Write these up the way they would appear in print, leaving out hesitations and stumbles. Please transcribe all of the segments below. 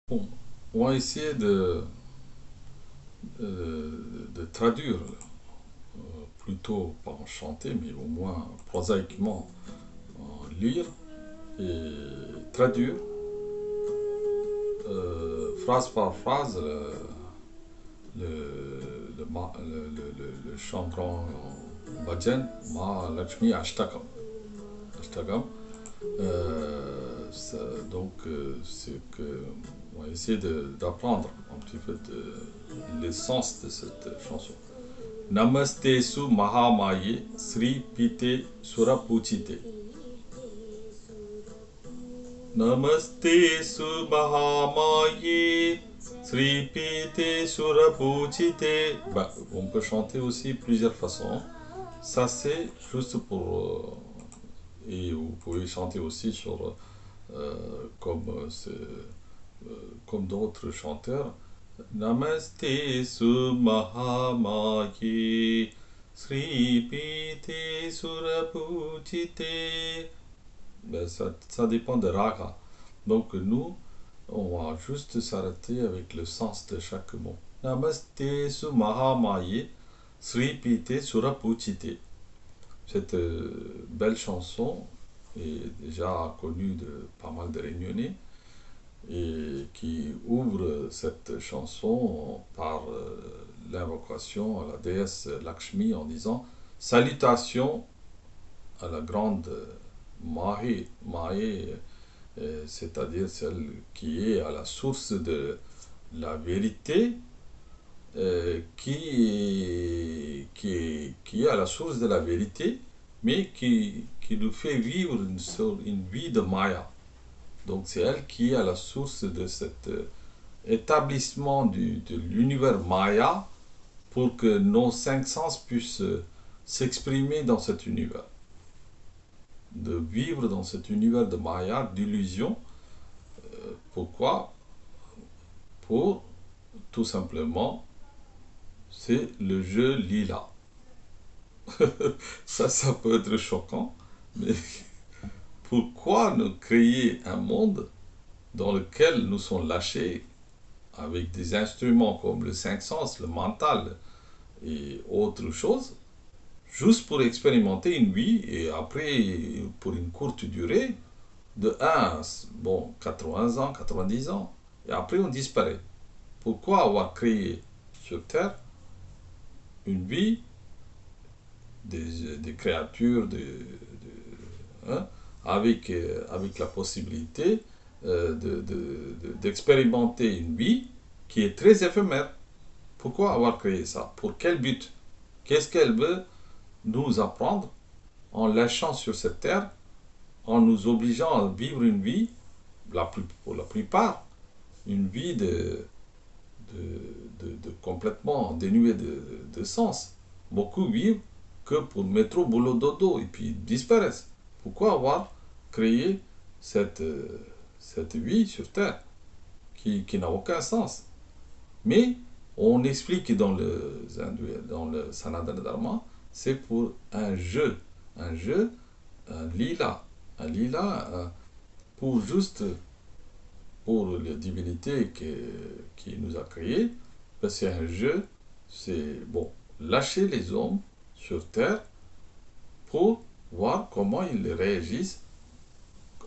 Bon, on va essayer de traduire, plutôt pas en chanter, mais au moins prosaïquement en lire et traduire phrase par phrase le chant grand bhajan Ma Lakshmi Ashtakam. Ashtakam. C'est que on va essayer d'apprendre un petit peu l'essence de cette chanson. Namaste Su Mahamaye Sri Pite Surapuchite. Namaste Su Mahamaye Sri Pite Surapuchite. Bah, on peut chanter aussi plusieurs façons. Ça, c'est juste pour. Et vous pouvez chanter aussi sur. Comme, comme d'autres chanteurs. Namaste Sumahamaye Sri Pite Surapuchite. Ben, ça dépend de raga. Donc nous, on va juste s'arrêter avec le sens de chaque mot. Namaste Sumahamaye Sri Pite Surapuchite. Cette belle chanson est déjà connue de pas mal de réunionnais et qui ouvre cette chanson par l'invocation à la déesse Lakshmi en disant salutations à la grande Mahe, Mahe, c'est-à-dire celle qui est à la source de la vérité, qui est à la source de la vérité, mais qui nous fait vivre une vie de Maya. Donc c'est elle qui est à la source de cet établissement de l'univers Maya pour que nos cinq sens puissent s'exprimer dans cet univers. De vivre dans cet univers de Maya, d'illusion. Pourquoi? Pour tout simplement, c'est le jeu lila. Ça peut être choquant, mais pourquoi ne créer un monde dans lequel nous sommes lâchés avec des instruments comme le cinq sens, le mental et autre chose, juste pour expérimenter une vie et après, pour une courte durée, de 1 bon, 80 ans, 90 ans, et après on disparaît. Pourquoi avoir créé sur Terre une vie, des créatures, hein, avec la possibilité d'expérimenter une vie qui est très éphémère. Pourquoi avoir créé ça? Pour quel but? Qu'est-ce qu'elle veut nous apprendre en lâchant sur cette terre, en nous obligeant à vivre une vie, pour la plupart, une vie de complètement dénuée de sens. Beaucoup vivent que pour métro, boulot, dodo et puis disparaissent. Pourquoi avoir créé cette vie sur Terre qui n'a aucun sens? Mais on explique dans le Sanatana Dharma, c'est pour un jeu, un lila pour juste pour la divinité qui nous a créés. C'est un jeu, c'est bon, lâcher les hommes sur Terre pour voir comment ils réagissent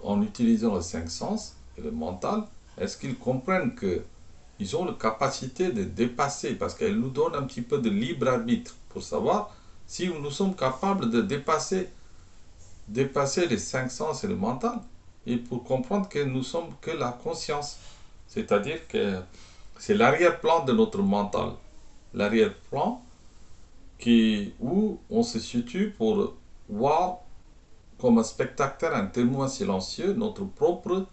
en utilisant les cinq sens et le mental. Est-ce qu'ils comprennent qu'ils ont la capacité de dépasser, parce qu'elle nous donne un petit peu de libre arbitre pour savoir si nous sommes capables de dépasser les cinq sens et le mental, et pour comprendre que nous sommes que la conscience. C'est-à-dire que c'est l'arrière-plan de notre mental. L'arrière-plan où on se situe pour voir comme un spectateur, un témoin silencieux, notre propre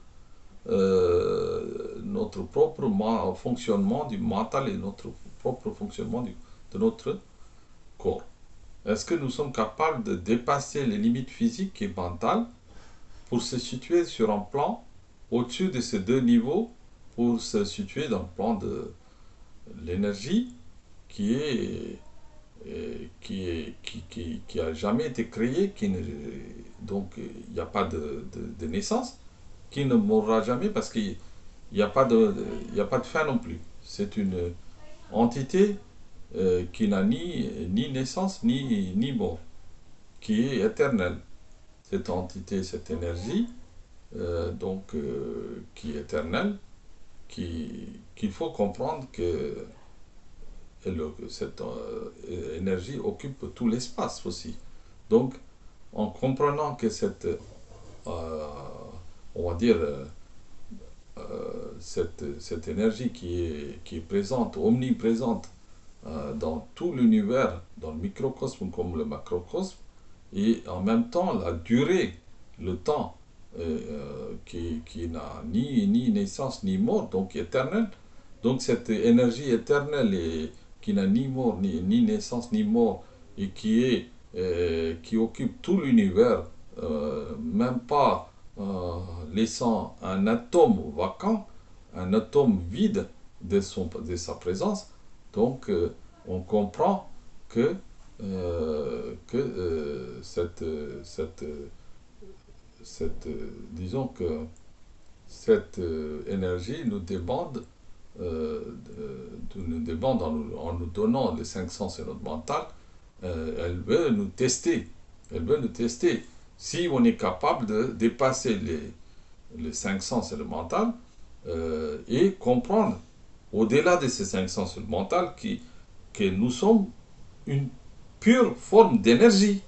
fonctionnement du mental et notre propre fonctionnement de notre corps. Est-ce que nous sommes capables de dépasser les limites physiques et mentales pour se situer sur un plan au-dessus de ces deux niveaux, pour se situer dans le plan de l'énergie qui est qui a jamais été créé, donc il n'y a pas de naissance, qui ne mourra jamais parce qu'il il n'y a pas il y a pas de fin non plus. C'est une entité qui n'a ni naissance ni mort, qui est éternelle. Cette entité, cette énergie, qui est éternelle, qu'il faut comprendre que cette énergie occupe tout l'espace aussi. Donc, en comprenant que euh, on va dire, cette énergie qui est présente, omniprésente dans tout l'univers, dans le microcosme comme le macrocosme, et en même temps la durée, le temps, qui n'a ni naissance ni mort, donc éternel. Donc cette énergie éternelle qui n'a ni mort, ni naissance ni mort, et qui occupe tout l'univers, même pas laissant un atome vacant, un atome vide de sa présence. Donc on comprend que disons que cette énergie nous demande, nous demande en nous donnant les cinq sens et notre mental, elle veut nous tester. Elle veut nous tester. Si on est capable de dépasser les cinq sens et le mental, et comprendre, au-delà de ces cinq sens et le mental, que nous sommes une pure forme d'énergie.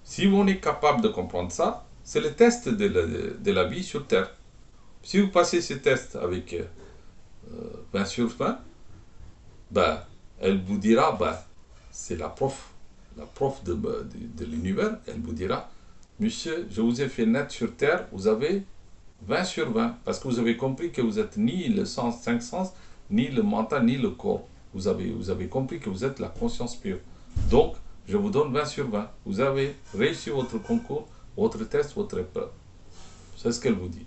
Si on est capable de comprendre ça, c'est le test de la vie sur Terre. Si vous passez ce test avec 20 sur 20, ben, elle vous dira, ben, c'est la prof de l'univers, elle vous dira, monsieur, je vous ai fait naître sur Terre, vous avez 20 sur 20, parce que vous avez compris que vous êtes ni le sens, cinq sens, ni le mental, ni le corps. Vous avez compris que vous êtes la conscience pure. Donc, je vous donne 20 sur 20. Vous avez réussi votre concours, votre test, votre épreuve. C'est ce qu'elle vous dit.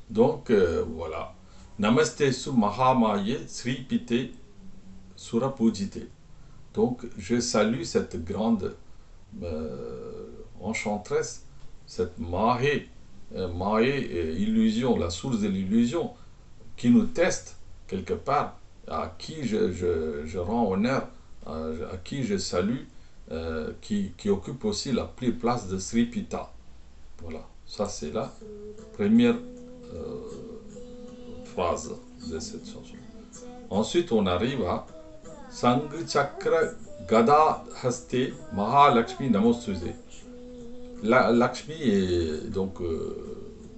Donc, voilà. Namaste Su Mahamaye Sri Pite Surapujite. Donc, je salue cette grande enchanteresse, cette Mahé, illusion, la source de l'illusion, qui nous teste quelque part, à qui je rends honneur, à qui je salue, qui occupe aussi la place de Sri Pita. Voilà, ça c'est la première phrase de cette chanson. Ensuite, on arrive à Sang Chakra Gada Haste Mahalakshmi Namostuse. Lakshmi donc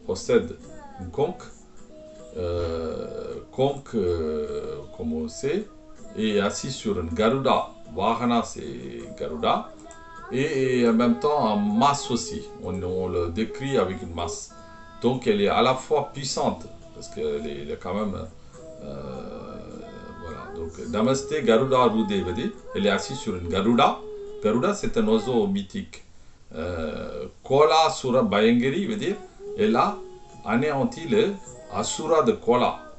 possède une conque, comme on sait, est assis sur une Garuda. Vahana, c'est Garuda. Et en même temps en masse aussi. On le décrit avec une masse. Donc elle est à la fois puissante, parce qu'elle est quand même... voilà. Donc Namaste Garuda Rudevadi, elle est assise sur une Garuda. Garuda, c'est un oiseau mythique. Kola Sura Bayangiri veut dire, elle a anéanti le Asura de Kola.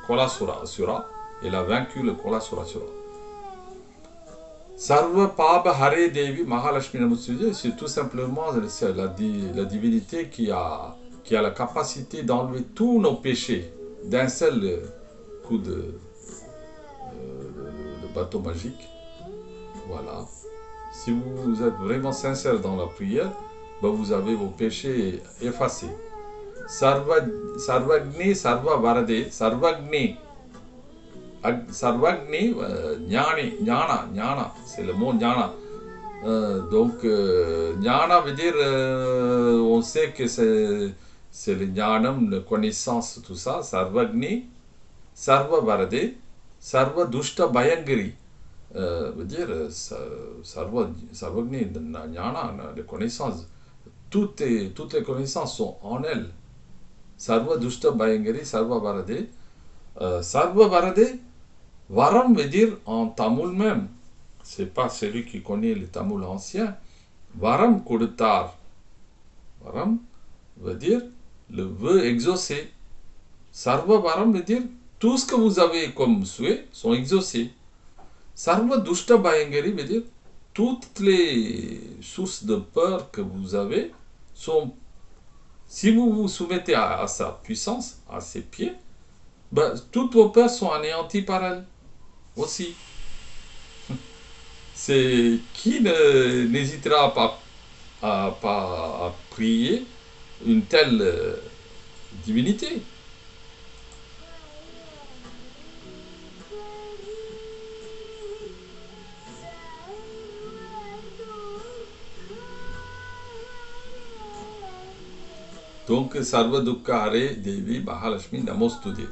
Kola Sura, Asura. Elle a vaincu le Kola Sura Asura. Sarva Paba Hare Devi Mahalakshmi Namostuje, c'est tout simplement la divinité qui a la capacité d'enlever tous nos péchés d'un seul coup de bateau magique. Voilà. Si vous êtes vraiment sincère dans la prière, ben vous avez vos péchés effacés. Sarvagni Sarva Varade, Sarvagni. Sarvagni, Jnana, c'est le mot Jnana. Jnana veut dire, on sait que c'est le Jnanam, la connaissance, tout ça. Sarvagni, Sarva Varade, Sarva Dushta Bayangari. Veut dire, Sarvagni, Jnana, les connaissances. Toutes les connaissances sont en elle. Sarva Dushta Bayangari, Sarva Varade. Sarva Varade, Varam veut dire en tamoul même. C'est pas celui qui connaît le tamoul ancien. Varam Kodutar. Varam veut dire le vœu exaucé. Sarva Varam veut dire tout ce que vous avez comme souhait sont exaucés. Sarva Dushta Bayangari veut dire toutes les sources de peur que vous avez sont Si vous vous soumettez à sa puissance, à ses pieds, ben, toutes vos peurs sont anéanties par elle aussi. C'est qui n'hésitera pas à prier une telle divinité. Donc, Sarva Dukkha Hare Devi Mahalakshmi Namostute.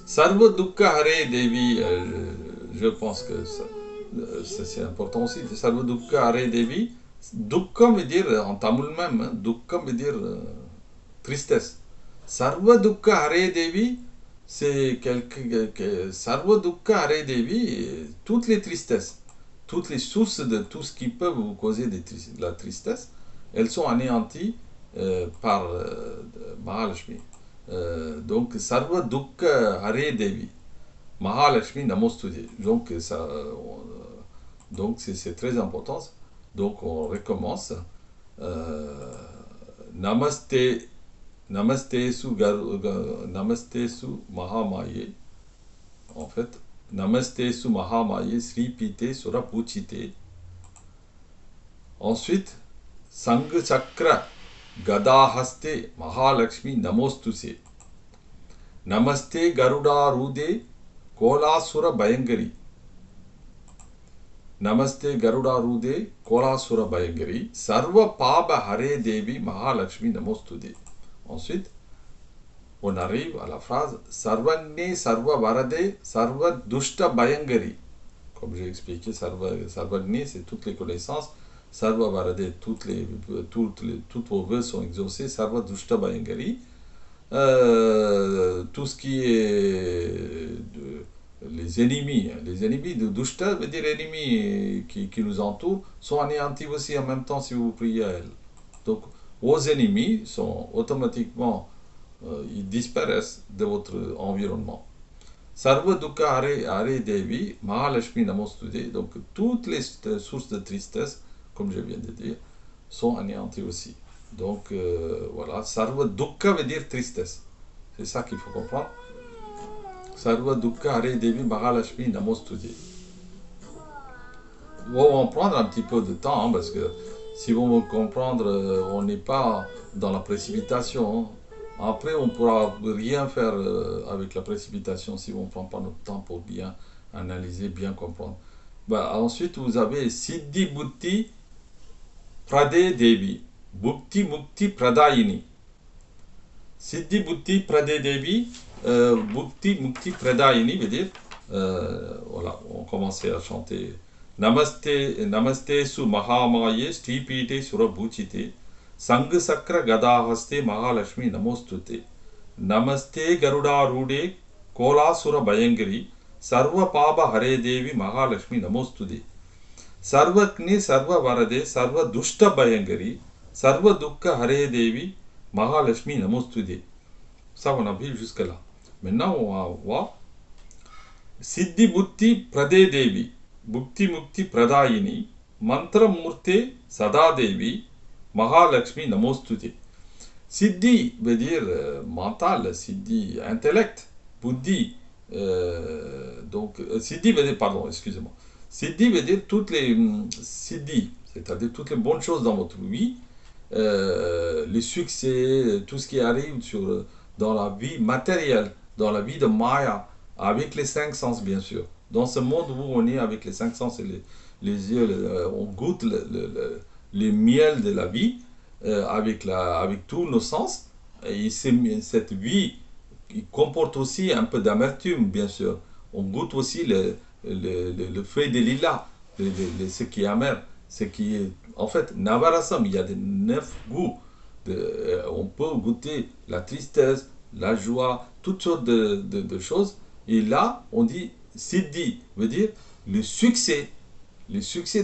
Sarva Dukkha Hare Devi, je pense que c'est important aussi. Sarva Dukkha Hare Devi, Dukkha veut dire en tamoul même, hein, Dukkha veut dire tristesse. Sarva Dukkha Hare Devi, c'est Sarva Dukkha Hare Devi, toutes les tristesses, toutes les sources de tout ce qui peut vous causer de la tristesse, elles sont anéanties par Mahalakshmi. Donc, Sarva Dukkha Hare Devi, Mahalakshmi Namostute. Donc, donc c'est très important. Donc, on recommence. Namaste, Namaste su, Namaste su Mahamaye. En fait, Namaste su Mahamaye Sri Pite Sura Puchite. Ensuite, Sangha Chakra Gadahaste Mahalakshmi Namostuse. Namaste Garuda Rude Kolasura Bayangari. Namaste Garuda Rude Kolasura Bayangari. Sarva Paba Hare Devi Mahalakshmi Namostude. Ensuite, on arrive à la phrase Sarvagne Sarva Varade Sarva Dushta Bayangari. Comme j'ai expliqué, Sarvagne, c'est toutes les connaissances. Sarva Varade, toutes vos vœux sont exaucés. Sarva Dushta Bayangari. Tout ce qui est les ennemis de Dushta veut dire ennemis qui nous entourent, sont anéantis aussi en même temps si vous priez à elle. Donc, vos ennemis sont automatiquement, ils disparaissent de votre environnement. Sarva Dukkha Hare Devi Mahalakshmi Namostude. Donc, toutes les sources de tristesse, comme je viens de dire, sont anéanties aussi. Donc voilà, Sarva Dukkha veut dire tristesse. C'est ça qu'il faut comprendre. Sarva Dukkha Hare Devi Mahalakshmi Namostute. On va prendre un petit peu de temps, hein, parce que si vous me comprendre, on n'est pas dans la précipitation. Hein. Après, on ne pourra rien faire avec la précipitation si on ne prend pas notre temps pour bien analyser, bien comprendre. Bah, ensuite, vous avez Siddhi Buddhi Prade Devi. Bhukti Mukti Pradayini. Siddhi Bhukti Prade Devi, Bhukti Mukti Pradayini veut dire, voilà, on commençait à chanter Namaste, Namaste Su Mahamaye Stripite Surabhuchite, Sangha Sakra Gadahaste Mahalakshmi Namostute, Namaste Garuda Rude Kola Sura Bayangari, Sarva Paba Hare Devi Mahalakshmi Namostude, Sarvakni Sarva Varade Sarva Dushta Bayangari, Sarva Dukkha Hare Devi Mahalakshmi Namostude. Ça, on a vu jusque là. Maintenant, on va voir Siddhi Buddhi Prade Devi, Bhukti Mukti Pradayini, Mantra Murte Sada Devi, Mahalakshmi Namostude. Siddhi veut dire mental, Siddhi intellect, Buddhi, donc Siddhi veut dire, pardon, excusez-moi. Siddhi veut dire toutes les Siddhi, c'est-à-dire toutes les bonnes choses dans votre vie, les succès, tout ce qui arrive dans la vie matérielle, dans la vie de Maya, avec les cinq sens bien sûr. Dans ce monde où on est avec les cinq sens et les yeux, on goûte les miels de la vie avec tous nos sens. Et cette vie qui comporte aussi un peu d'amertume bien sûr. On goûte aussi le fruit des lilas, ce qui est amer. Ce qui est, en fait, Navarasam, il y a des 9 goûts. On peut goûter la tristesse, la joie, toutes sortes de choses. Et là, on dit Siddhi, veut dire le succès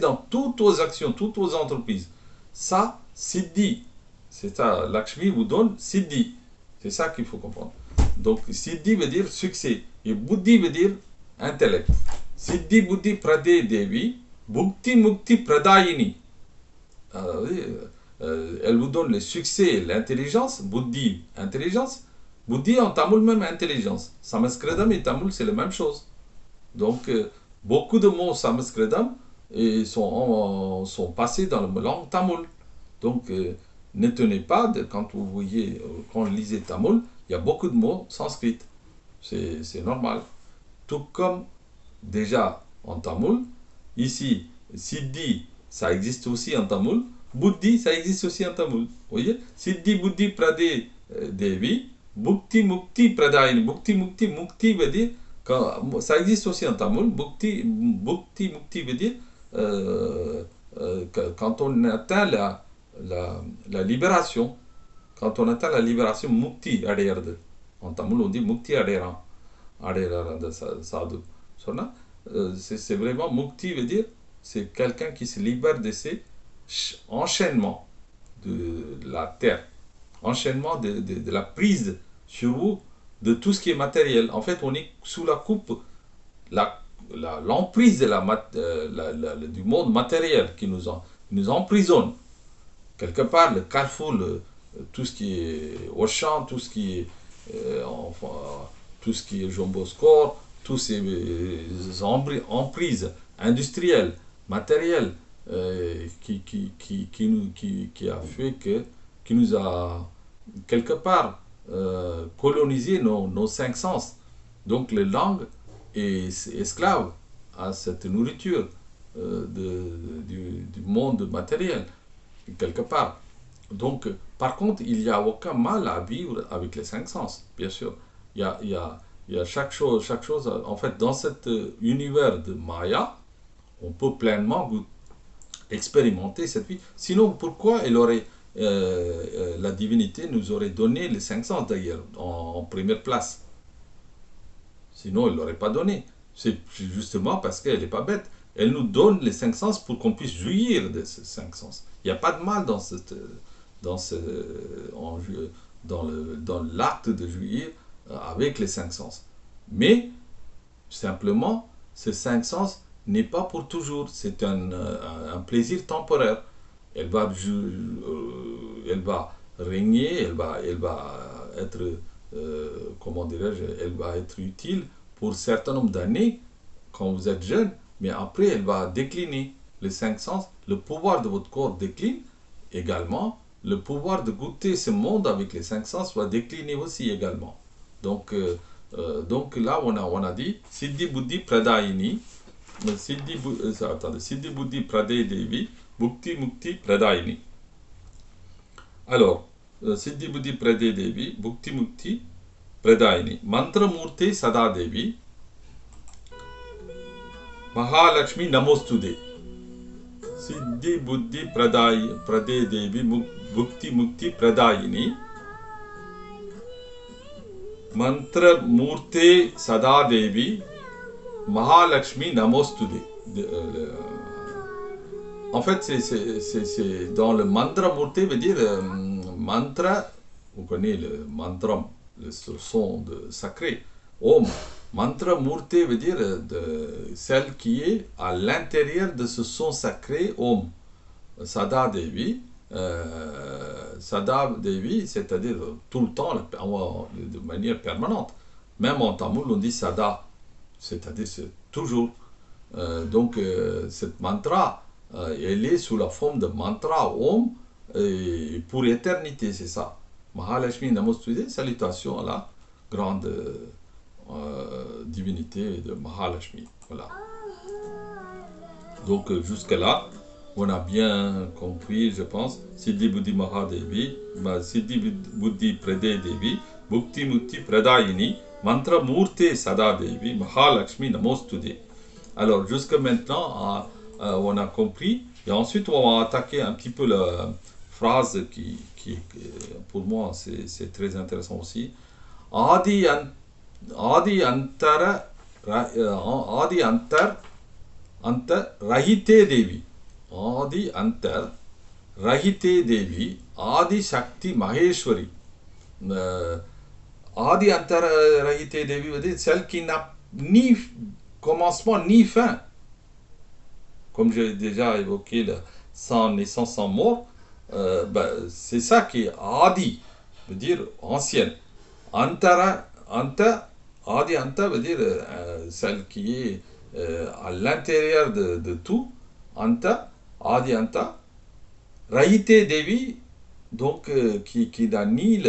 dans toutes vos actions, toutes vos entreprises. Ça, Siddhi, c'est ça, Lakshmi vous donne Siddhi. C'est ça qu'il faut comprendre. Donc, Siddhi veut dire succès. Et Buddhi veut dire intellect. Siddhi Buddhi Prade Devi, Bhukti Mukti Pradayini. Elle vous donne le succès et l'intelligence. Buddhi, intelligence. Buddhi en tamoul même intelligence. Sanskritam et tamoul c'est la même chose. Donc beaucoup de mots sanskritam sont passés dans la langue tamoul. Donc ne tenez pas quand vous voyez, quand vous lisez tamoul, il y a beaucoup de mots sanskrits. C'est normal. Tout comme déjà en tamoul, ici, Siddhi, ça existe aussi en tamoul. Buddhi, ça existe aussi en tamoul. Vous voyez, Siddhi, Buddhi, Prade, Devi, Bhukti, Mukti, Pradayini. Bhukti, Mukti, Mukti veut dire, ça existe aussi en tamoul. Bhukti, Mukti veut dire, quand on atteint la libération, quand on atteint la libération, Mukti, adhérde. En tamoul, on dit Mukti, adhérent. Adhérent de sadhu. C'est vraiment Mukti veut dire, c'est quelqu'un qui se libère de ses enchaînements de la terre, enchaînement de la prise sur vous de tout ce qui est matériel. En fait, on est sous la coupe, l'emprise du monde matériel qui nous emprisonne. Quelque part, le carrefour, tout ce qui est Auchan, tout ce qui est tout ce qui est Jumbo Score, tous ces emprises industrielles, matérielles, qui a fait qui nous a quelque part colonisé nos cinq sens. Donc les langues est esclave à cette nourriture du monde matériel, quelque part. Donc, par contre, il n'y a aucun mal à vivre avec les cinq sens, bien sûr. Il y a chaque chose, en fait, dans cet univers de Maya, on peut pleinement expérimenter cette vie. Sinon, pourquoi la divinité nous aurait donné les cinq sens d'ailleurs, en première place? Sinon, elle ne l'aurait pas donné. C'est justement parce qu'elle n'est pas bête. Elle nous donne les cinq sens pour qu'on puisse jouir de ces cinq sens. Il n'y a pas de mal dans l'acte de jouir avec les cinq sens. Mais, simplement, ces cinq sens n'est pas pour toujours. C'est un plaisir temporaire. Elle va régner, elle va être, comment dirais-je, elle va être utile pour un certain nombre d'années quand vous êtes jeune, mais après elle va décliner. Les cinq sens, le pouvoir de votre corps décline également, le pouvoir de goûter ce monde avec les cinq sens va décliner aussi également. Donc là on a dit Siddhi Buddhi Pradayini, Siddhi Buddhi Prade Devi, Bhukti Mukti Pradayini. Alors, Siddhi Buddhi Prade Devi, Bhukti Mukti Pradayini. Mantra Murte Sada Devi, Mahalakshmi Namostude. Siddhi Buddhi Prade Devi, Bhukti Mukti Pradayini. Mantra Murte Sada Devi, Mahalakshmi Namostude. En fait, c'est dans le mantra Murte veut dire mantra, vous connaissez le mantram, le son sacré, Om. Mantra Murte veut dire celle qui est à l'intérieur de ce son sacré, Om. Sada Devi, c'est-à-dire tout le temps, de manière permanente. Même en tamoul, on dit Sada, c'est-à-dire c'est toujours. Donc, cette mantra, elle est sous la forme de mantra Om pour éternité, c'est ça. Mahalakshmi Namostude, salutation à la grande divinité de Mahalakshmi. Voilà. Donc, jusque-là, on a bien compris, je pense, Siddhi Buddhi Mahadevi, Siddhi Buddhi Prade Devi, Bhukti Mukti Pradayini, Mantra Murte Sada Devi, Mahalakshmi Namostude. Alors, jusque maintenant, on a compris, et ensuite on va attaquer un petit peu la phrase qui pour moi, c'est très intéressant aussi. Adi Antar Rahite Devi. Adi Antar Rahite Devi, Adi Shakti Maheshwari. Adi Antar Rahite Devi veut dire celle qui n'a ni commencement ni fin. comme j'ai déjà évoqué, sans naissance, sans mort, c'est ça qui est Adi, veut dire ancienne. Antara, Anta, Adi Anta veut dire celle qui est à l'intérieur de tout. Anta, Adi Anta. Rahite Devi, donc qui n'a ni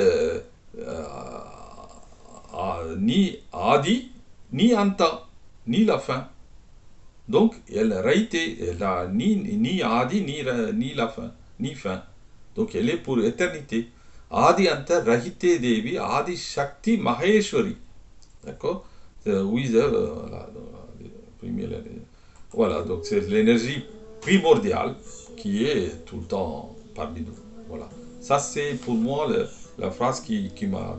ni Adi, ni Anta, ni la fin. Donc, elle Rahite, elle n'a ni Adi, ni la fin, ni fin. Donc, elle est pour éternité. Adi Anta Rahite Devi, Adi Shakti Maheshwari. D'accord. Oui, voilà, voilà, donc c'est l'énergie primordiale qui est tout le temps parmi nous. Voilà. Ça, c'est pour moi la phrase qui m'a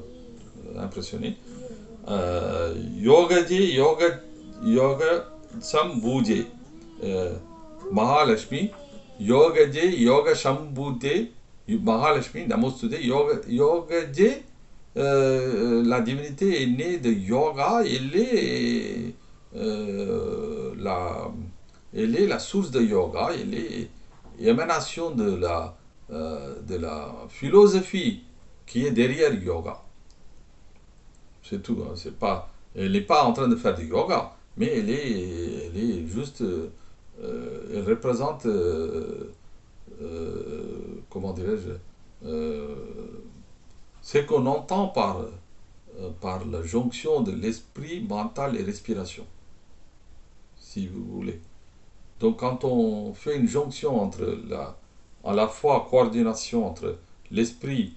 impressionné. Yoga ji, yoga sambhuje. Mahalakshmi, yoga ji, yoga sambhuje. Mahalakshmi, namostude, yoga ji, la divinité est née de yoga, elle est la source de yoga, elle est émanation de la philosophie qui est derrière yoga. C'est tout, hein, c'est pas, elle n'est pas en train de faire du yoga, mais elle est juste, elle représente, comment dirais-je, ce qu'on entend par la jonction de l'esprit, mental et respiration, si vous voulez. Donc quand on fait une jonction entre à la fois coordination entre l'esprit,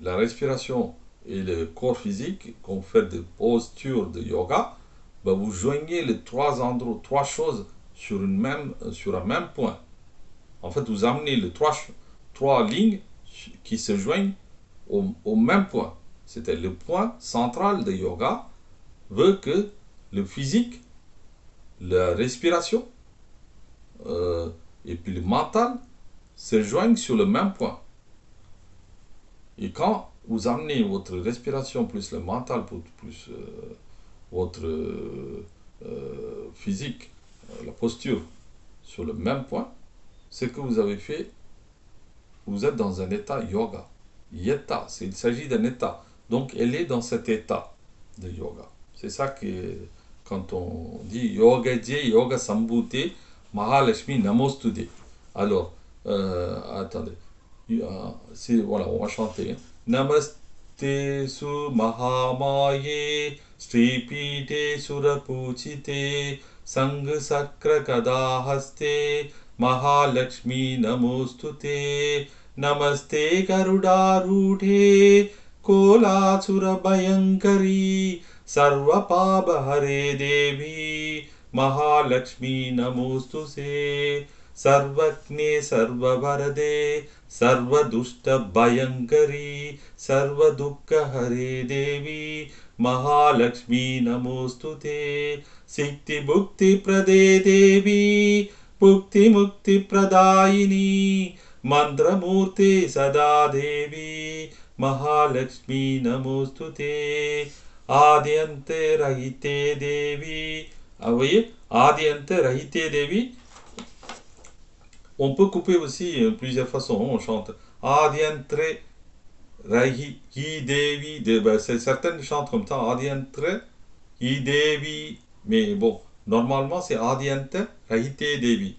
la respiration et le corps physique, qu'on fait des postures de yoga, ben vous joignez les trois endroits, trois choses sur un même point. En fait, vous amenez les trois lignes qui se joignent au même point. C'était le point central de yoga, veut que le physique, la respiration et puis le mental se joignent sur le même point. Et quand vous amenez votre respiration plus le mental plus votre physique, la posture sur le même point, c'est que vous avez fait, vous êtes dans un état yoga. Yeta, il s'agit d'un état. Donc elle est dans cet état de yoga. C'est ça que quand on dit yoga je, yoga sambhute, Mahalakshmi namostude. Alors, attendez. Voilà, on va chanter. Hein. Namaste su mahamaye, stripite surapuchite, sang sakra kadahaste, Mahalakshmi namostute. Namaste Garudarudhe, Kolasura Bhayankari, Sarva Paba Hare Devi, Mahalakshmi Namostuse, Sarvakne Sarva Varade, Sarva Dushta Bhayankari, Sarva Dukkha Hare Devi, Mahalakshmi Namostute, Sikti Bhukti Prade Devi, Bhukti Mukti Pradayini, Mandramurti Sada Devi, Mahalakshmi Namostute, Adyante Rahite Devi. Ah, vous voyez, Adyante Rahite Devi. On peut couper aussi plusieurs façons. On chante Adyante Rahite Devi. Certaines chantent comme ça, Adyante Devi. Mais bon, normalement c'est Adyante Rahite Devi.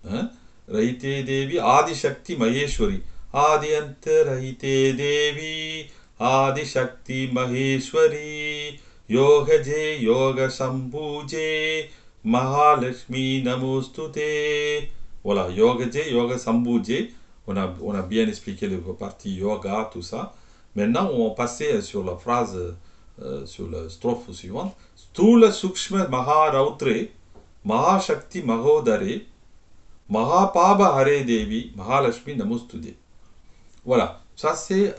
Hein? Rahite Devi, Adi Shakti Maheshwari. Adyanta Rahite Devi, Adi Shakti Maheshwari. Yoga Je, Yoga Sambhuje, Mahalakshmi Namostute. Voilà, Yoga Je, Yoga Sambhuje. On a bien expliqué la partie yoga, tout ça. Maintenant, on va passer sur la phrase, sur la strophe suivante. Stula Sukshma Maharautre, Mahashakti Mahodare, Mahapaba Hare Devi, Mahalakshmi Namostude. Voilà, ça c'est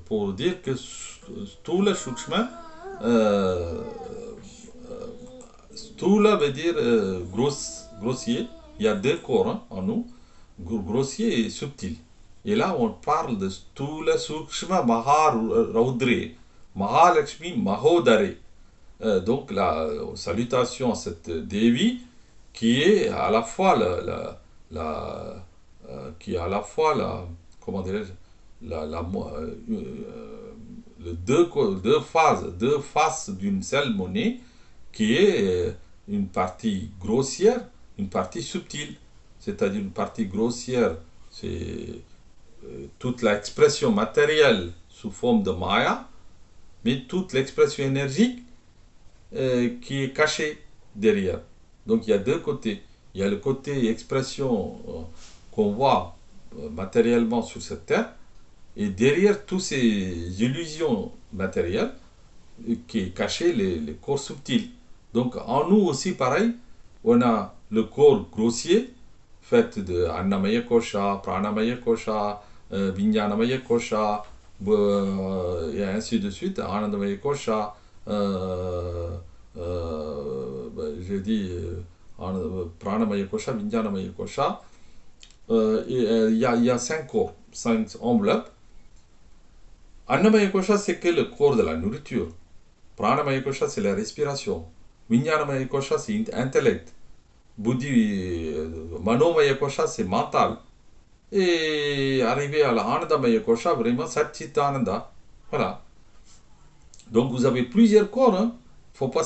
pour dire que Stula Shukshma, Stula veut dire grossier. Il y a deux corps hein, en nous, grossier et subtil. Et là, on parle de Stula Sukshma Maharaudre, Mahalakshmi Mahodare. Donc la salutation à cette Devi qui est à la fois qui est à la fois comment dirais-je, le deux faces d'une seule monnaie, qui est une partie grossière, une partie subtile. C'est-à-dire une partie grossière, c'est toute l'expression matérielle sous forme de Maya, mais toute l'expression énergique qui est cachée derrière. Donc il y a deux côtés. Il y a le côté expression qu'on voit matériellement sur cette terre, et derrière toutes ces illusions matérielles, qui est caché les corps subtils. Donc en nous aussi, pareil, on a le corps grossier, fait de Annamaya Kosha, Pranamaya Kosha, Vijnanamaya Kosha, et ainsi de suite, Anandamaya Kosha, j'ai dit Pranamaya Kosha, Vijnanamaya Kosha. Il y a cinq corps, cinq enveloppes. Annamaya Kosha, c'est que le corps de la nourriture. Pranamaya Kosha, c'est la respiration. Vijnanamaya Kosha, c'est intellect. Buddhi, Manomaya Kosha, c'est mental. Et arrivé à la Anandamaya Kosha, vraiment, Satchitananda. Voilà. Donc vous avez plusieurs corps. Hein. Faut pas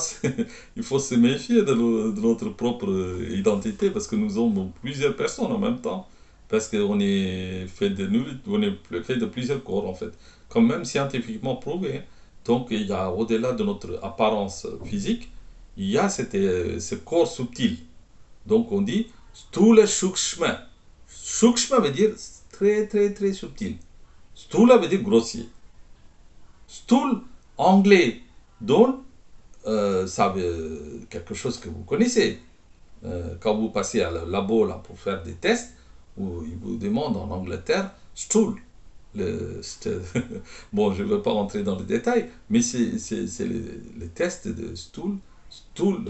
il faut se méfier de notre propre identité parce que nous sommes plusieurs personnes en même temps. Parce qu'on est fait de on est fait de plusieurs corps en fait. Quand même scientifiquement prouvé. Hein. Donc il y a au-delà de notre apparence physique, il y a ce corps subtil. Donc on dit Stula Shukshma. Shukshma veut dire très très très subtil. Stula veut dire grossier. Stool anglais donne ça quelque chose que vous connaissez. Quand vous passez à la labo là, pour faire des tests, où ils vous demandent en Angleterre stool. Bon, je ne veux pas rentrer dans les détails, mais c'est les tests de stool. Stool,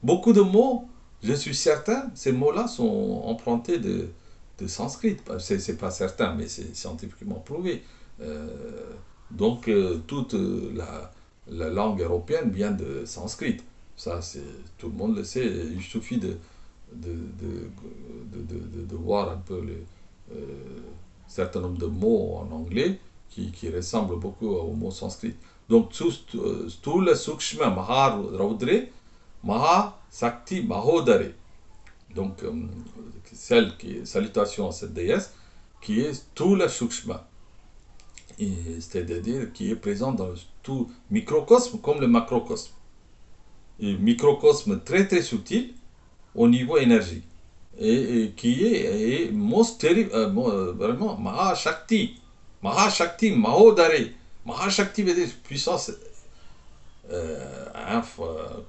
beaucoup de mots, je suis certain, ces mots-là sont empruntés de sanskrit. C'est pas certain, mais c'est scientifiquement prouvé. Euh, donc, toute la langue européenne vient de sanskrit. Ça, tout le monde le sait. Il suffit de, de, de voir un peu certain nombre de mots en anglais qui ressemblent beaucoup aux mots sanskrit. Donc, Stula Sukshma Maha Raudre Maha Sakti Mahodare. Donc, celle qui est salutation à cette déesse, qui est Stula Sukshma. C'est-à-dire qui est présent dans tout microcosme comme le macrocosme. Et microcosme très très subtil au niveau énergie. Et qui est most terrible, vraiment Mahashakti. Mahashakti, Mahodare. Mahashakti veut dire puissance,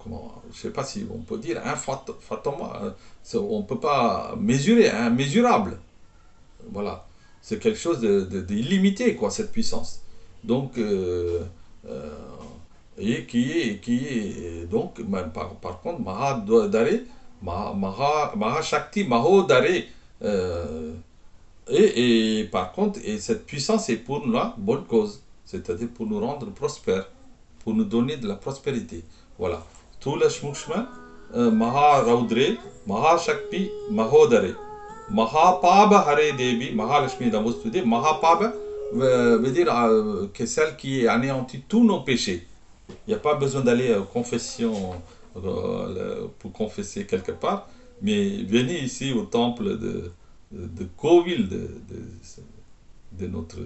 comment, je ne sais pas si on peut dire, on ne peut pas mesurer, immesurable. Voilà. C'est quelque chose d'illimité, quoi, cette puissance. Donc, euh, et qui est donc, même par contre, Mahadare, Mahashakti, Mahodare, par contre, et cette puissance est pour la bonne cause, c'est-à-dire pour nous rendre prospères, pour nous donner de la prospérité. Voilà. Tout le shmukshma, Maharaudre, Mahashakti, Mahodare. Mahapaba Hare Devi, Mahalakshmi Namastude, Mahapaba veut dire que celle qui anéantit tous nos péchés. Il n'y a pas besoin d'aller à confession pour confesser quelque part, mais venez ici au temple de Coville de notre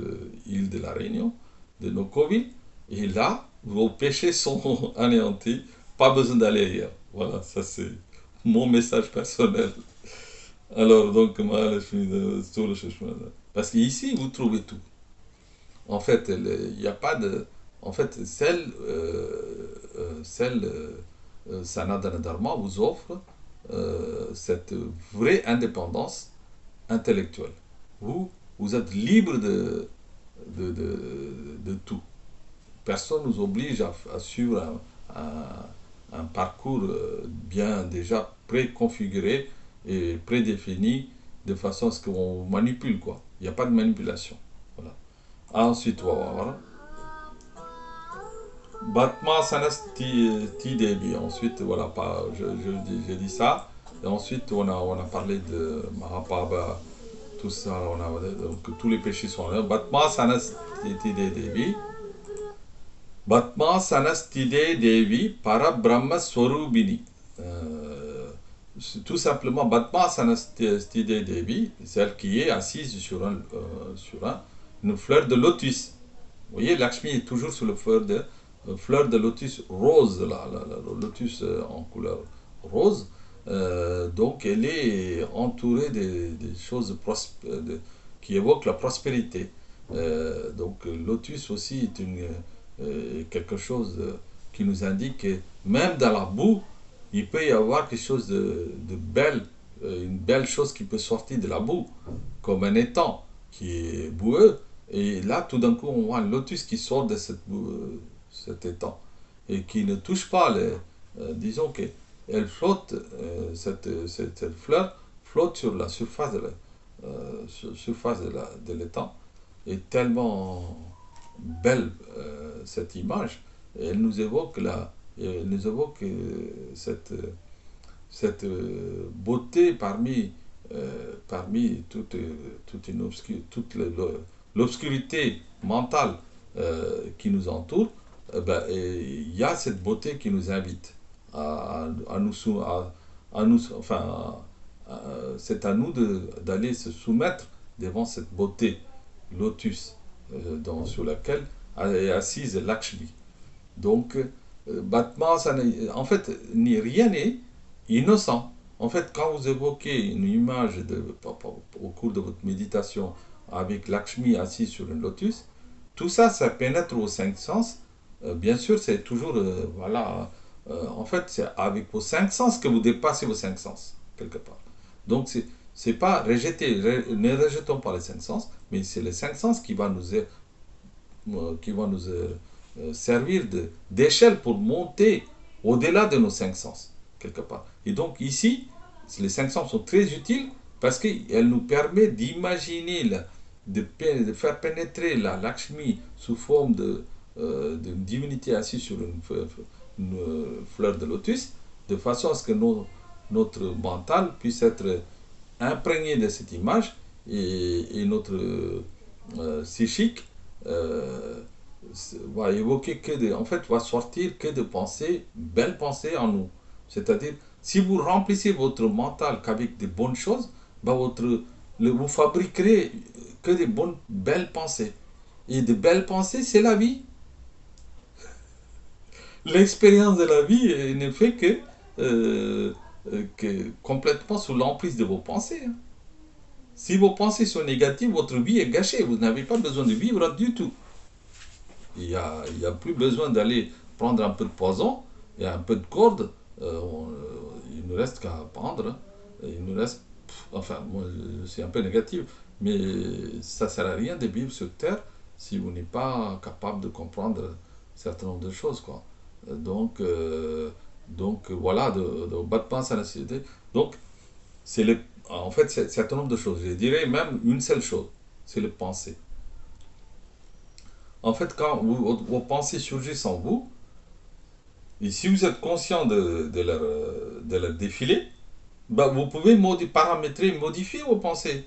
île de la Réunion, de nos Covilles, et là, vos péchés sont anéantis, pas besoin d'aller ailleurs. Voilà, ça c'est mon message personnel. Alors, donc, parce qu'ici, vous trouvez tout. En fait, il n'y a pas de. En fait, Sanatana Dharma vous offre cette vraie indépendance intellectuelle. Vous êtes libre de tout. Personne ne nous oblige à suivre un parcours bien déjà préconfiguré et prédéfini de façon à ce qu'on manipule, quoi. Il n'y a pas de manipulation. Voilà. Ensuite, on va voir. Batma Sanas Ti Devi. Ensuite, voilà, j'ai dit ça. Et ensuite, on a parlé de Mahapaba, tout ça, que tous les péchés sont là. Batma Sanastiti Devi. Batma Sanastide Devi para Brahma Swarubini. Tout simplement, Batma Sanastide Devi, celle qui est assise une fleur de lotus. Vous voyez, Lakshmi est toujours sur le fleur de lotus rose, là, le lotus en couleur rose. Donc, elle est entourée des choses qui évoquent la prospérité. Donc, lotus aussi est quelque chose qui nous indique que même dans la boue, il peut y avoir quelque chose de belle, une belle chose qui peut sortir de la boue, comme un étang qui est boueux. Et là, tout d'un coup, on voit un lotus qui sort de cet étang et qui ne touche pas disons qu'elle flotte, cette fleur flotte sur la surface de l'étang. Et tellement belle cette image. Et elle nous évoque cette beauté parmi l'obscurité mentale qui nous entoure. Ben, il y a cette beauté qui nous invite à nous, enfin, c'est à nous d'aller se soumettre devant cette beauté lotus sur laquelle est assise Lakshmi. Donc, Batman, en fait, rien n'est innocent. En fait, quand vous évoquez une image au cours de votre méditation avec Lakshmi assise sur une lotus, tout ça, ça pénètre aux cinq sens. Bien sûr, c'est toujours, voilà, en fait, c'est avec vos cinq sens que vous dépassez vos cinq sens, quelque part. Donc, c'est pas ne rejetons pas les cinq sens, mais c'est les cinq sens qui va nous servir d'échelle pour monter au-delà de nos cinq sens, quelque part. Et donc ici, les cinq sens sont très utiles parce qu'elles nous permettent d'imaginer, de faire pénétrer la Lakshmi sous forme d'une divinité assise sur une fleur de lotus, de façon à ce que notre mental puisse être imprégné de cette image et notre psychique va évoquer en fait, va sortir que de pensées, belles pensées en nous. C'est-à-dire, si vous remplissez votre mental qu'avec des bonnes choses, bah vous fabriquerez que des bonnes, belles pensées. Et de belles pensées, c'est la vie. L'expérience de la vie ne fait que complètement sous l'emprise de vos pensées. Hein. Si vos pensées sont négatives, votre vie est gâchée. Vous n'avez pas besoin de vivre du tout. Il y a plus besoin d'aller prendre un peu de poison et un peu de corde. Il ne reste qu'à prendre. Il nous reste. Enfin, moi, c'est un peu négatif, mais ça ne sert à rien de vivre sur Terre si vous n'êtes pas capable de comprendre un certain nombre de choses, quoi. Donc voilà, de battement à la société. Donc, en fait, c'est un certain nombre de choses. Je dirais même une seule chose, c'est le penser. En fait, quand vos pensées surgissent en vous, et si vous êtes conscient de leur défilé, bah, vous pouvez paramétrer, modifier vos pensées.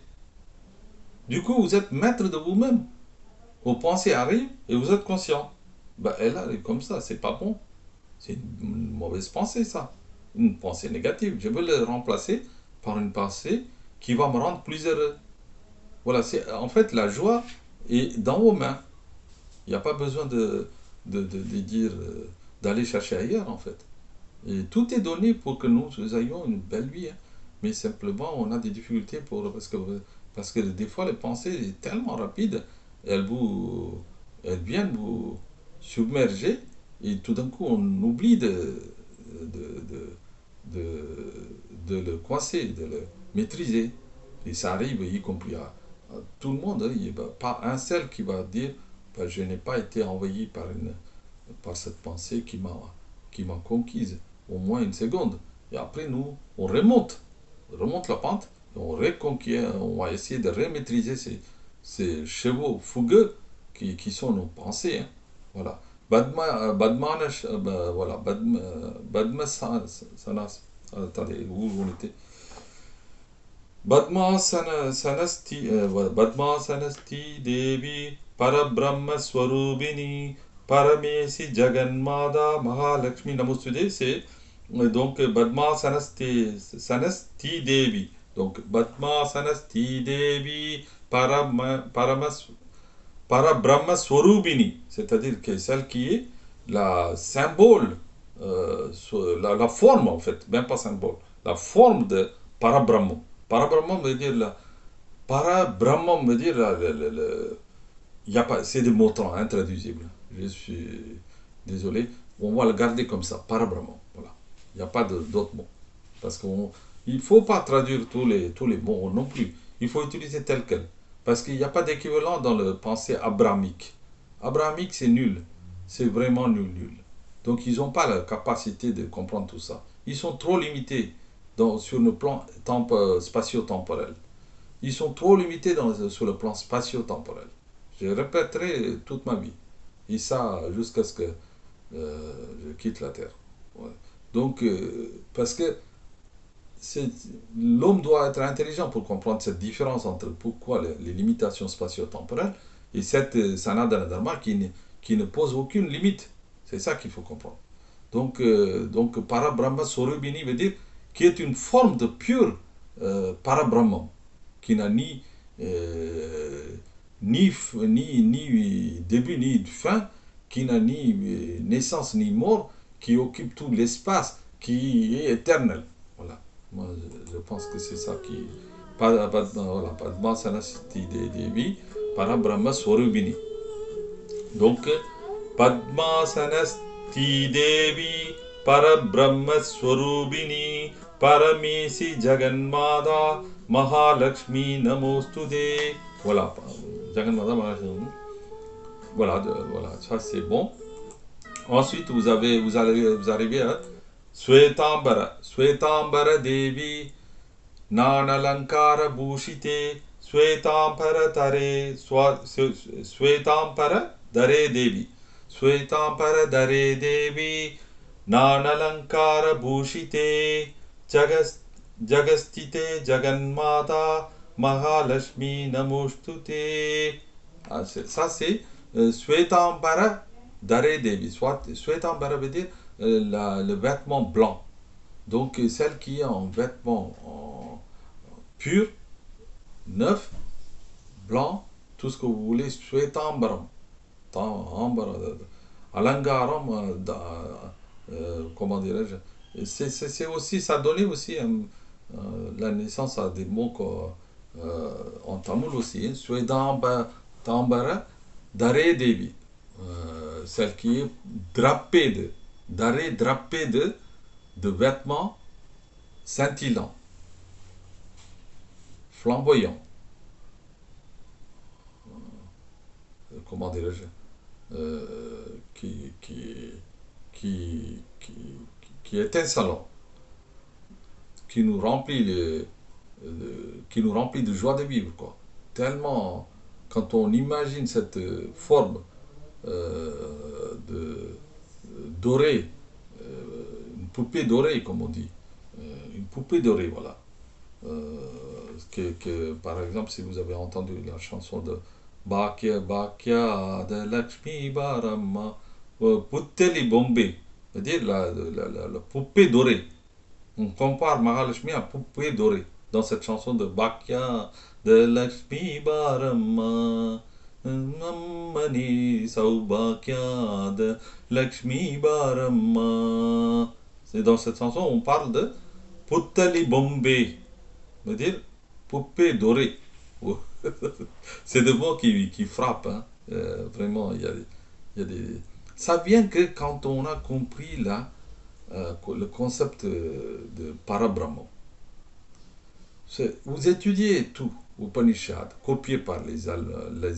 Du coup, vous êtes maître de vous-même. Vos pensées arrivent et vous êtes conscient. Bah, elle arrive comme ça, c'est pas bon. C'est une mauvaise pensée, ça. Une pensée négative. Je veux le remplacer par une pensée qui va me rendre plus heureux. Voilà, en fait, la joie est dans vos mains. Il n'y a pas besoin de dire, d'aller chercher ailleurs, en fait. Et tout est donné pour que nous ayons une belle vie. Hein. Mais simplement, on a des difficultés parce que des fois, les pensées sont tellement rapides, elles, elles viennent vous submerger et tout d'un coup, on oublie de, de, de le coincer, de le maîtriser. Et ça arrive, y compris à tout le monde. Hein. Il n'y a pas un seul qui va dire ben, je n'ai pas été envoyé par cette pensée qui m'a conquise au moins une seconde. Et après, nous, on remonte la pente, et on reconquiert, on va essayer de remaîtriser ces chevaux fougueux qui sont nos pensées. Hein. Voilà. Badma, voilà, Badma Sanas, Attendez, où on était? Badma Sanasti Devi Parabrahma Swarubini Paramesi Jaganmada Mahalakshmi Namostude, c'est donc Badma Sanasti Devi. Donc Badma Sanasti Devi Parabrahma Swarubini, c'est-à-dire que celle qui est la symbole, la forme en fait, même pas symbole, la forme de Parabrahma. Parabrahman veut dire là. Parabrahman veut dire là, y a pas, c'est des mots intraduisibles. Je suis désolé. On va le garder comme ça. Parabrahman. Voilà. Il n'y a pas d'autres mots. Parce qu'il ne faut pas traduire tous les mots non plus. Il faut utiliser tel quel. Parce qu'il n'y a pas d'équivalent dans le pensée abrahamique. Abrahamique, c'est nul. C'est vraiment nul, nul. Donc ils n'ont pas la capacité de comprendre tout ça. Ils sont trop limités sur le plan spatio-temporel. Ils sont trop limités sur le plan spatio-temporel. Je répéterai toute ma vie. Et ça jusqu'à ce que je quitte la Terre. Ouais. Donc, parce que l'homme doit être intelligent pour comprendre cette différence entre pourquoi les limitations spatio-temporelles et cette Sanadana Dharma qui ne pose aucune limite. C'est ça qu'il faut comprendre. Donc Parabrahma Swarubini veut dire qui est une forme de pur Parabrahman, qui n'a ni début ni fin, qui n'a ni naissance ni mort, qui occupe tout l'espace, qui est éternel. Voilà. Moi, je pense que c'est ça qui. Padma Sanasiti Devi, Parabrahma Swarubini. Donc, Padma Sanasti Devi, Parabrahma Swarubini, Paramesi Jaganmada, Mahalakshmi Namostude. Voilà, Jaganmada Mahalakshmi. Voilà, voilà, ça c'est bon. Ensuite, vous arrivez à Swetambara Devi, Nanalankara Bhushite, Swetampara Tare, Swetampara Dare Devi. Swetampara Dare Devi, Nanalankara Bhushite, Jagastite Jaganmata, Mahalashmi Namostute. Ça c'est Swetambara Dare Devi. Swetambara veut dire le vêtement blanc. Donc celle qui est en vêtement pur, neuf, blanc, tout ce que vous voulez, Swetambaram. Alangaram, comment dirais-je, c'est aussi, ça donnait aussi la naissance à des mots en tamoul aussi, hein, Tambara, Dare Devi, celle qui est drapée de vêtements scintillants, flamboyants, comment dirais-je, qui, qui, qui, qui est étincelant, qui nous remplit qui nous remplit de joie de vivre, quoi. Tellement, quand on imagine cette forme dorée, une poupée dorée, comme on dit, une poupée dorée, voilà. Par exemple, si vous avez entendu la chanson de Bhakya Bhakya de Lakshmi Baramma, Putteli Bombay, c'est-à-dire la poupée dorée. On compare Mahalakshmi à poupée dorée dans cette chanson de Bhakya de Lakshmi Baramma. Mani Saubhakya de Lakshmi Baramma. C'est dans cette chanson on parle de Puttali Bombay, c'est-à-dire poupée dorée. C'est des mots qui frappent. Hein. Vraiment, il y a des. Ça vient que quand on a compris là le concept de Parabrahman. Vous étudiez tout, Upanishad, copié par les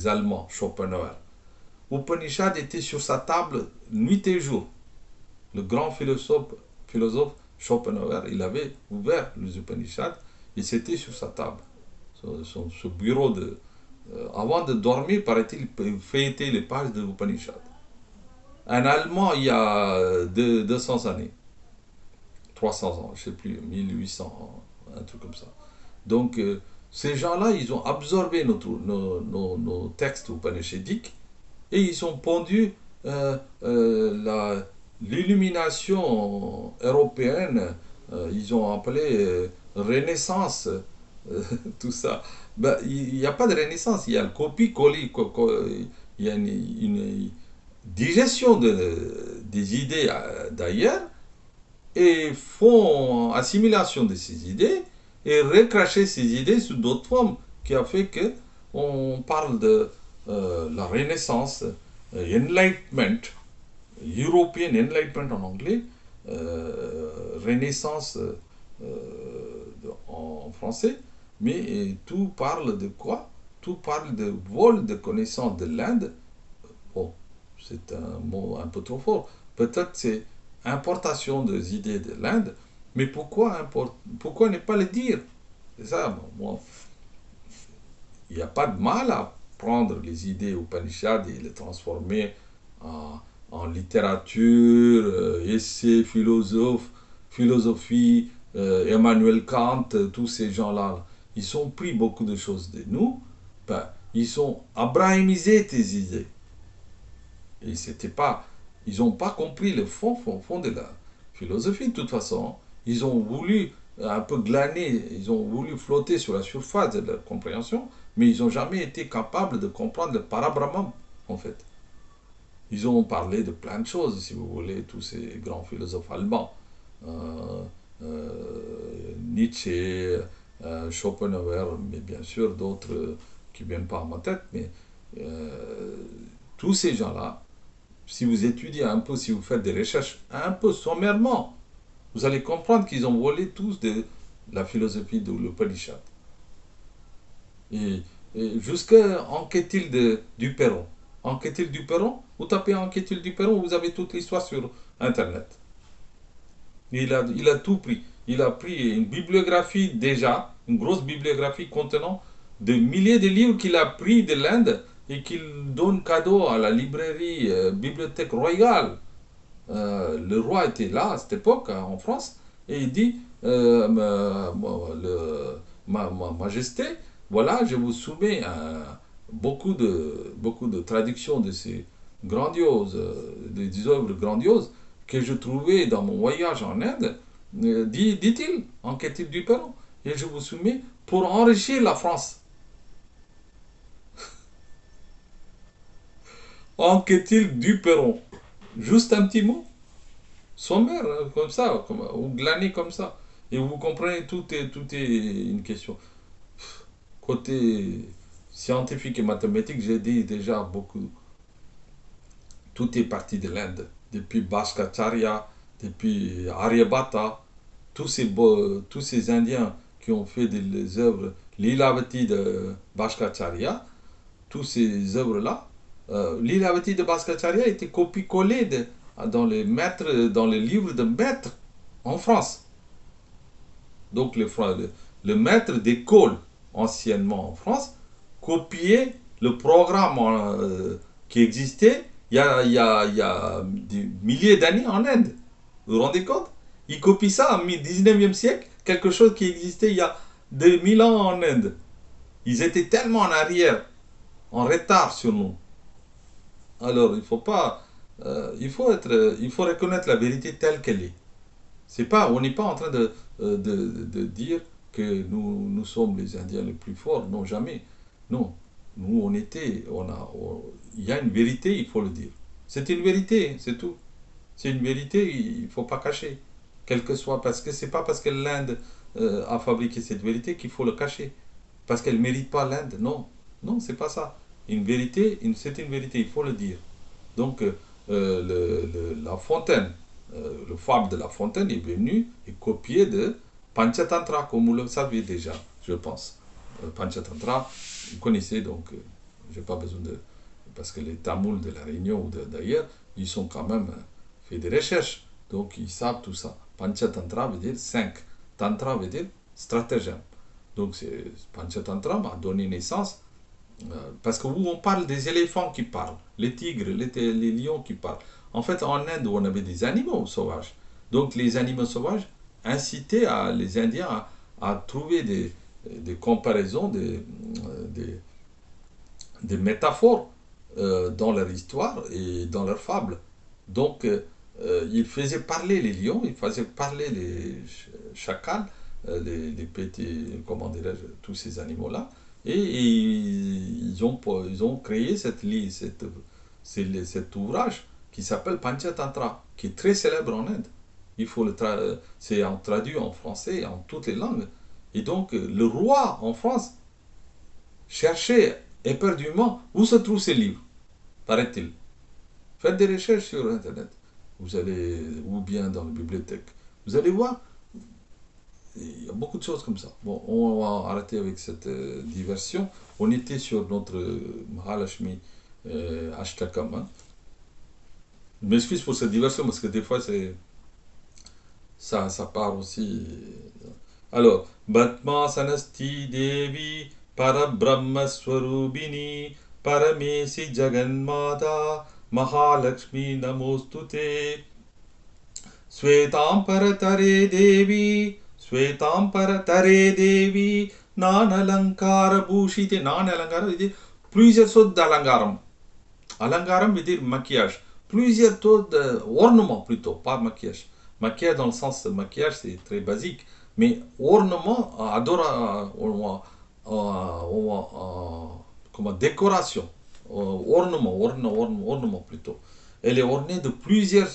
Allemands, Schopenhauer. Upanishad était sur sa table nuit et jour. Le grand philosophe Schopenhauer, il avait ouvert les Upanishads et c'était sur sa table. Ce bureau avant de dormir, paraît-il, il feuilletait les pages de l'Upanishad. Un Allemand, il y a 200 années, 300 ans, je ne sais plus, 1800, un truc comme ça. Donc, ces gens-là, ils ont absorbé nos textes upanishédiques et ils ont pondu l'illumination européenne, ils ont appelé Renaissance, tout ça. Ben, il n'y a pas de Renaissance, il y a le copie-coller, il y a une digestion des idées d'ailleurs et font assimilation de ces idées et recracher ces idées sous d'autres formes qui a fait que on parle de la Renaissance, Enlightenment, European Enlightenment en anglais, Renaissance en français, mais tout parle de quoi? Tout parle de vol de connaissances de l'Inde. Bon, c'est un mot un peu trop fort. Peut-être c'est importation des idées de l'Inde, mais pourquoi ne pas le dire? C'est ça, moi, il n'y a pas de mal à prendre les idées Upanishads et les transformer en littérature, essais, philosophie, Emmanuel Kant, tous ces gens-là. Ils ont pris beaucoup de choses de nous, ben, ils ont abrahamisé tes idées. Et c'était pas, ils n'ont pas compris le fond de la philosophie de toute façon. Ils ont voulu un peu glaner, ils ont voulu flotter sur la surface de la compréhension, mais ils n'ont jamais été capables de comprendre le parabrahman, en fait. Ils ont parlé de plein de choses, si vous voulez, tous ces grands philosophes allemands. Nietzsche, Schopenhauer, mais bien sûr d'autres qui ne viennent pas à ma tête, mais tous ces gens-là, si vous étudiez un peu, si vous faites des recherches un peu sommairement, vous allez comprendre qu'ils ont volé tous de la philosophie de l'Upanishad. Et jusqu'à Anquetil du Perron. Anquetil du Perron, vous tapez Anquetil du Perron, vous avez toute l'histoire sur Internet. Il a tout pris. Il a pris une bibliographie déjà, une grosse bibliographie contenant des milliers de livres qu'il a pris de l'Inde et qu'il donne cadeau à la librairie Bibliothèque Royale. Le roi était là à cette époque en France et il dit ma majesté, voilà, je vous soumets beaucoup de traductions de ces grandioses, des œuvres grandioses que je trouvais dans mon voyage en Inde, dit-il, en Quête du Perron, et je vous soumets pour enrichir la France. En Quête du Perron. Juste un petit mot, sommaire, comme ça, ou glané comme ça. Et vous comprenez, tout est une question. Côté scientifique et mathématique, j'ai dit déjà beaucoup. Tout est parti de l'Inde. Depuis Bhaskacharya, depuis Aryabhata, tous ces Indiens qui ont fait des œuvres, l'Ilavati de Bhaskacharya, tous ces œuvres-là, l'Ilavati de Bhaskacharya était copié-collé dans les livres de maîtres en France. Donc le maître d'école anciennement en France copiait le programme qui existait il y a des milliers d'années en Inde. Vous vous rendez compte? Il copie ça en 19e siècle, quelque chose qui existait il y a 2000 ans en Inde. Ils étaient tellement en arrière, en retard sur nous. Alors, il faut pas, il faut reconnaître la vérité telle qu'elle est. C'est pas, on n'est pas en train de dire que nous sommes les Indiens les plus forts. Non, jamais. Non. Nous, il y a une vérité, il faut le dire. C'est une vérité, c'est tout. C'est une vérité, il ne faut pas cacher. Quel que soit, parce que c'est pas parce que l'Inde a fabriqué cette vérité qu'il faut le cacher. Parce qu'elle ne mérite pas l'Inde. Non. Non, c'est pas ça. Une vérité, c'est une vérité, il faut le dire. Donc, la fontaine, le fable de la fontaine est venu et copié de Panchatantra, comme vous le savez déjà, je pense. Panchatantra, vous connaissez, donc je n'ai pas besoin de... Parce que les Tamouls de la Réunion ou d'ailleurs, ils sont quand même fait des recherches, donc ils savent tout ça. Panchatantra veut dire 5. Tantra veut dire stratagème. Donc Panchatantra m'a donné naissance, parce que où on parle des éléphants qui parlent, les tigres, les lions qui parlent. En fait, en Inde, on avait des animaux sauvages. Donc les animaux sauvages incité les Indiens à trouver des comparaisons, des métaphores dans leur histoire et dans leurs fables. Donc, ils faisaient parler les lions, ils faisaient parler les chacals, les petits, comment dirais-je, tous ces animaux-là. Et ils ont créé cet ouvrage qui s'appelle Panchatantra, qui est très célèbre en Inde. C'est traduit en français et en toutes les langues. Et donc, le roi en France cherchait éperdument où se trouvent ces livres, paraît-il. Faites des recherches sur Internet. Vous allez, ou bien dans la bibliothèque. Vous allez voir, il y a beaucoup de choses comme ça. Bon, on va arrêter avec cette diversion. On était sur notre Mahalakshmi Ashtakam. Hein. Je m'excuse pour cette diversion parce que des fois, ça part aussi. Alors, Batma Sanasti Devi Parabrahma Swarubini Paramesi Jaganmata Mahalakshmi Namostute Swetamparatare Devi Swetamparatare Devi Nanalankara Bhushite Nanalankara veut dire plusieurs sortes d'alangaram. Alangaram veut dire maquillage. Plusieurs sortes d'ornements plutôt, pas maquillage. Maquillage dans le sens de maquillage, c'est très basique. Mais ornement, comment, décoration, ornement plutôt. Elle est ornée de plusieurs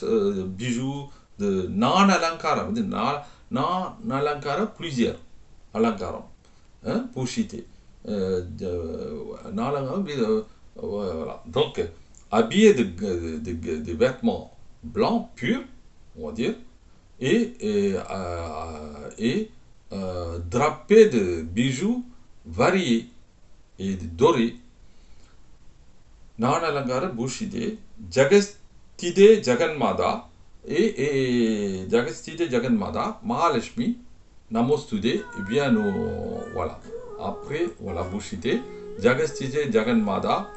bijoux, de nan alankara, nan alankara, plusieurs alankaram, hein, pushite. Voilà. Donc, habillé de vêtements blancs, purs, on va dire, et drapé de bijoux variés et dorés. Nanalangara Bhushide, Jagastide Jaganmada et Jagastide Jaganmada, Mahalakshmi, Namostude, et bien nous, voilà. Après, voilà, Bhushide, Jagastide Jaganmada.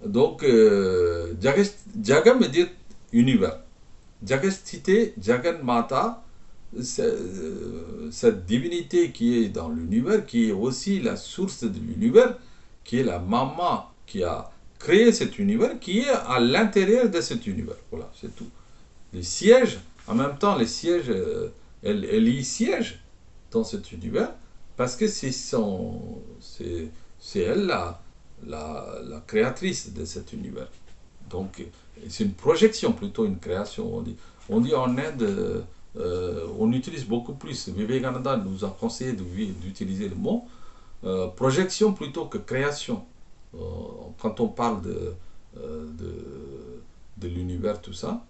Donc, Jagam veut dire univers. Jagastite, Jaganmata, cette divinité qui est dans l'univers, qui est aussi la source de l'univers, qui est la maman qui a créé cet univers, qui est à l'intérieur de cet univers. Voilà, c'est tout. Les sièges, en même temps, les sièges, elle y siège dans cet univers, parce que c'est elle la créatrice de cet univers. Donc, c'est une projection, plutôt une création. On dit en Inde, on utilise beaucoup plus. Vivekananda nous a conseillé d'utiliser le mot projection plutôt que création. Quand on parle de l'univers, tout ça,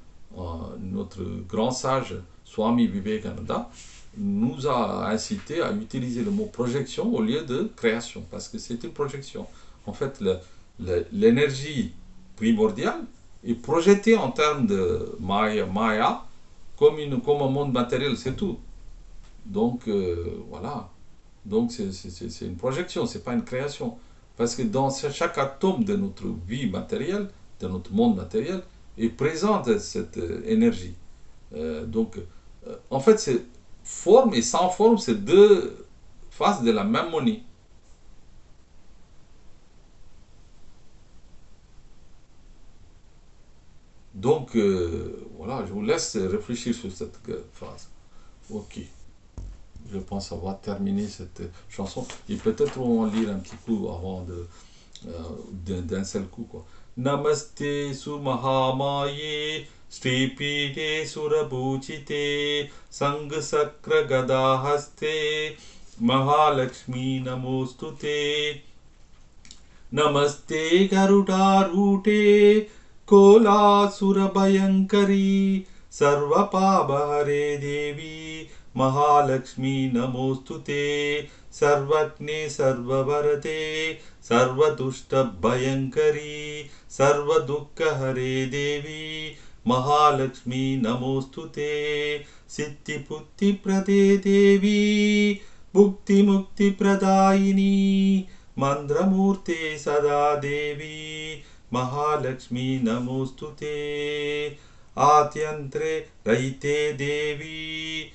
notre grand sage Swami Vivekananda nous a incité à utiliser le mot projection au lieu de création, parce que c'est une projection. En fait, l'énergie primordiale est projetée en termes de Maya comme un monde matériel, c'est tout. Donc, voilà. Donc, c'est une projection, c'est pas une création. Parce que dans chaque atome de notre vie matérielle, de notre monde matériel, est présente cette énergie. Donc, en fait, c'est forme et sans forme, c'est deux faces de la même monnaie. Donc, voilà, je vous laisse réfléchir sur cette phrase. Ok, je pense avoir terminé cette chanson. Et peut-être on va lire un petit coup avant d'un seul coup, quoi. Namaste Sumahamaya Sripite Surabhuchite Sangasakra Gadahaste Mahalakshmi Namostute Namaste Garudarute Kolasurabayankari Sarvapabhare Devi Mahalakshmi Namostute Sarvakne Sarvavarate Sarvadushtabhayankari Sarvadukkahare Devi Mahalakshmi Namostute Siddhi Putti Prade Devi Bhukti Mukti Pradayini Mandramurte Sada Devi Mahalakshmi Namostute Atyantre Raite Devi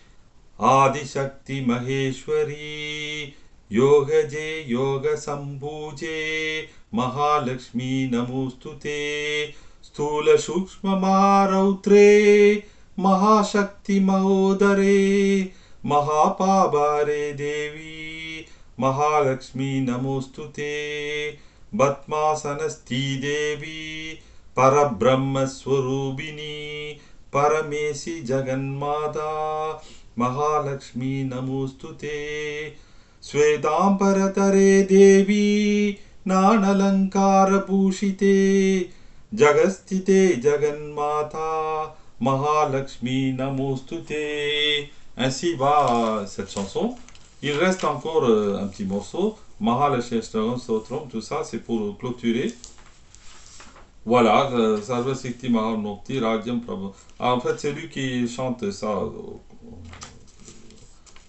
Adishakti Maheshwari, Yogaje Yoga Sambhuje, Mahalakshmi Namostute, Stula Shukshma Marautre, Mahashakti Mahodare, Mahapabare Devi, Mahalakshmi Namostute, Batmasanasti Devi, Parabrahma Swarubini, Paramesi Jaganmata, Mahalakshmi Namostute, Svedambaratare Devi, Nanalankara Bhushite, Jagastite Jaganmata, Mahalakshmi Namostute. Ainsi va cette chanson. Il reste encore un petit morceau. Mahalakshmi Stotram, tout ça c'est pour clôturer. Voilà, Sarva Sikti Mahamukti Rajyam Prabhu. En fait, c'est lui qui chante ça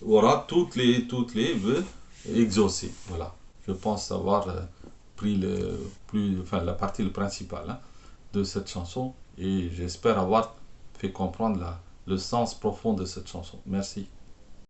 aura toutes les vœux exaucés. Voilà. Je pense avoir pris la partie principale hein, de cette chanson et j'espère avoir fait comprendre le sens profond de cette chanson. Merci.